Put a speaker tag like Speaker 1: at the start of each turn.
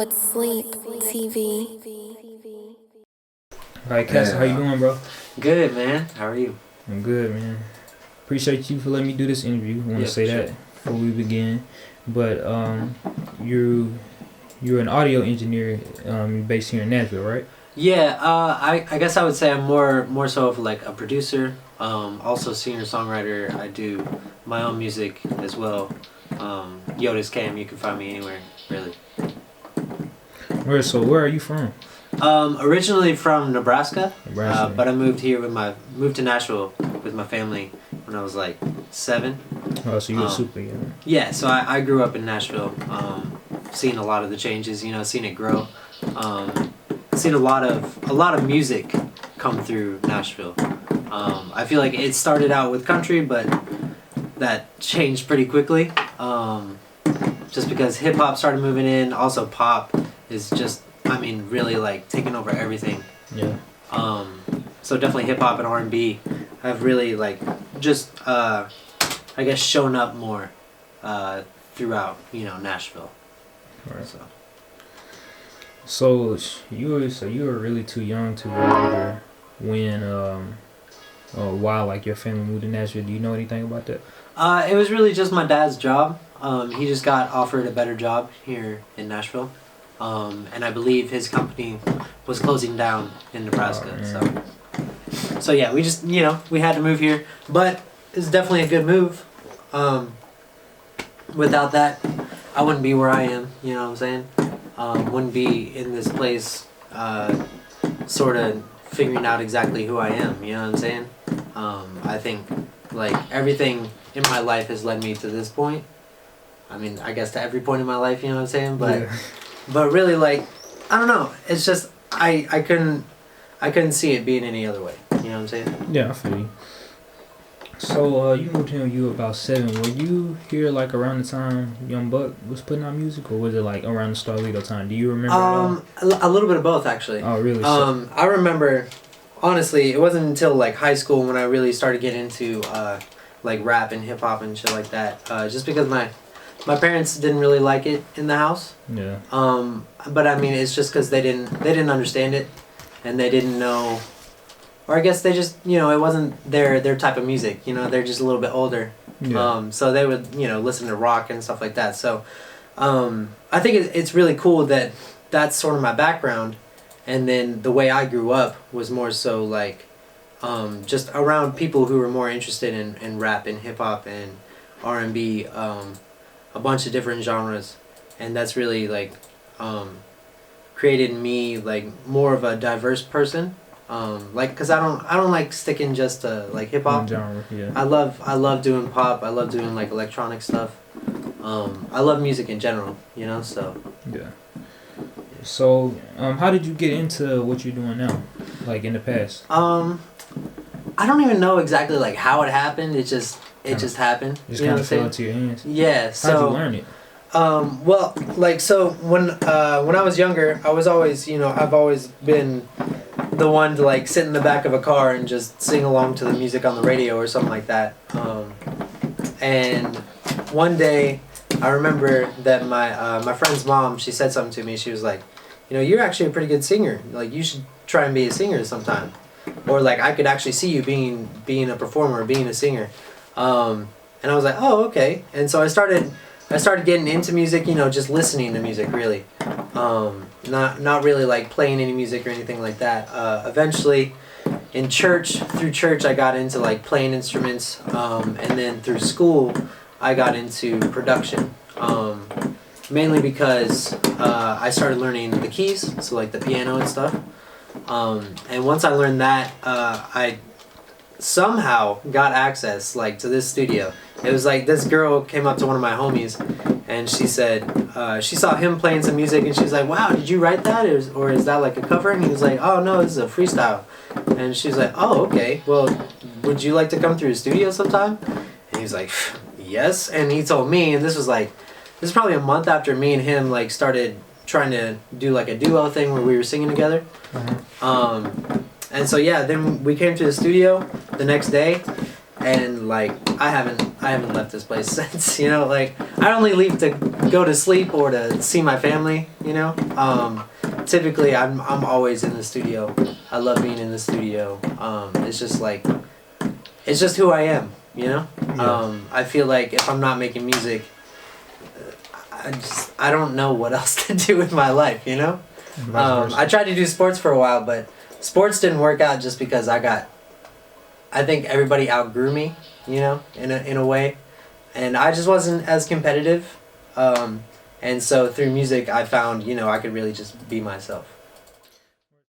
Speaker 1: with Sleep TV.
Speaker 2: All right, Cass, how you doing, bro?
Speaker 3: Good, man. How are you?
Speaker 2: I'm good, man. Appreciate you for letting me do this interview. I want to say that before we begin. But you're an audio engineer based here in Nashville, right?
Speaker 3: Yeah, I guess I would say I'm more so of like a producer, also singer-songwriter. I do my own music as well. YODISCAM, you can find me anywhere, really.
Speaker 2: Where are you from?
Speaker 3: Originally from Nebraska,
Speaker 2: Nebraska.
Speaker 3: but I moved to Nashville with my family when I was like 7.
Speaker 2: Oh, so you're super young.
Speaker 3: Yeah, so I grew up in Nashville, seeing a lot of the changes, seeing it grow, seen a lot of music come through Nashville. I feel like it started out with country, but that changed pretty quickly, just because hip hop started moving in. Also, pop is just, really like taking over everything.
Speaker 2: Yeah.
Speaker 3: So definitely hip hop and R&B have really like just I guess shown up more throughout Nashville.
Speaker 2: Right. So you were really too young to remember when why like your family moved to Nashville. Do you know anything about that?
Speaker 3: It was really just my dad's job. He just got offered a better job here in Nashville. And I believe his company was closing down in Nebraska. So yeah, we just we had to move here, but it's definitely a good move. Without that, I wouldn't be where I am. You know what I'm saying? Wouldn't be in this place, sort of figuring out exactly who I am. You know what I'm saying? I think like everything in my life has led me to this point. I guess to every point in my life. You know what I'm saying? But. Yeah. But really, like, I don't know. It's just I couldn't see it being any other way. You know what I'm saying?
Speaker 2: Yeah, I feel you. So you moved here when you were about 7. Were you here like around the time Young Buck was putting out music, or was it like around the Starlito time? Do you remember?
Speaker 3: A little bit of both, actually.
Speaker 2: Oh, really?
Speaker 3: I remember. Honestly, it wasn't until like high school when I really started getting into like rap and hip hop and shit like that. Just because my parents didn't really like it in the house.
Speaker 2: Yeah.
Speaker 3: But it's just because they didn't understand it, and they didn't know, or I guess they just it wasn't their type of music. They're just a little bit older. Yeah. So they would listen to rock and stuff like that. So, I think it's really cool that that's sort of my background, and then the way I grew up was more so like, just around people who were more interested in rap and hip hop and R&B. A bunch of different genres, and that's really like created me like more of a diverse person, like because I don't like sticking just to like hip hop.
Speaker 2: Genre, yeah.
Speaker 3: I love doing pop. I love doing like electronic stuff. I love music in general, so
Speaker 2: yeah. So how did you get into what you're doing now, like in the past?
Speaker 3: I don't even know exactly like how it happened. It just happened.
Speaker 2: Just kind of fell into your hands.
Speaker 3: Yeah. So
Speaker 2: how'd you learn it?
Speaker 3: Well, like so when I was younger, I was always I've always been the one to like sit in the back of a car and just sing along to the music on the radio or something like that. And one day, I remember that my friend's mom, she said something to me. She was like, you're actually a pretty good singer. Like you should try and be a singer sometime, or like I could actually see you being a performer, being a singer. And I was like, oh, okay. And so I started getting into music, just listening to music, really. Not really like playing any music or anything like that. Eventually, through church, I got into like playing instruments. And then through school, I got into production. Mainly because I started learning the keys, so like the piano and stuff. And once I learned that, I somehow got access like to this studio. It was like this girl came up to one of my homies, and she said she saw him playing some music, and she's like, "Wow, did you write that, or is that like a cover?" And he was like, "Oh no, this is a freestyle." And she's like, "Oh, okay. Well, would you like to come through the studio sometime?" And he was like, "Yes." And he told me, and this is probably a month after me and him like started trying to do like a duo thing where we were singing together.
Speaker 2: Uh-huh.
Speaker 3: And so yeah, then we came to the studio the next day, and like I haven't left this place since. You know, like I only leave to go to sleep or to see my family. You know, typically I'm always in the studio. I love being in the studio. It's just like, it's just who I am. You know,
Speaker 2: Yeah.
Speaker 3: I feel like if I'm not making music, I don't know what else to do with my life. You know,
Speaker 2: Vice versa.
Speaker 3: I tried to do sports for a while, but sports didn't work out just because I think everybody outgrew me, you know, in a way, and I just wasn't as competitive, and so through music I found, you know, I could really just be myself.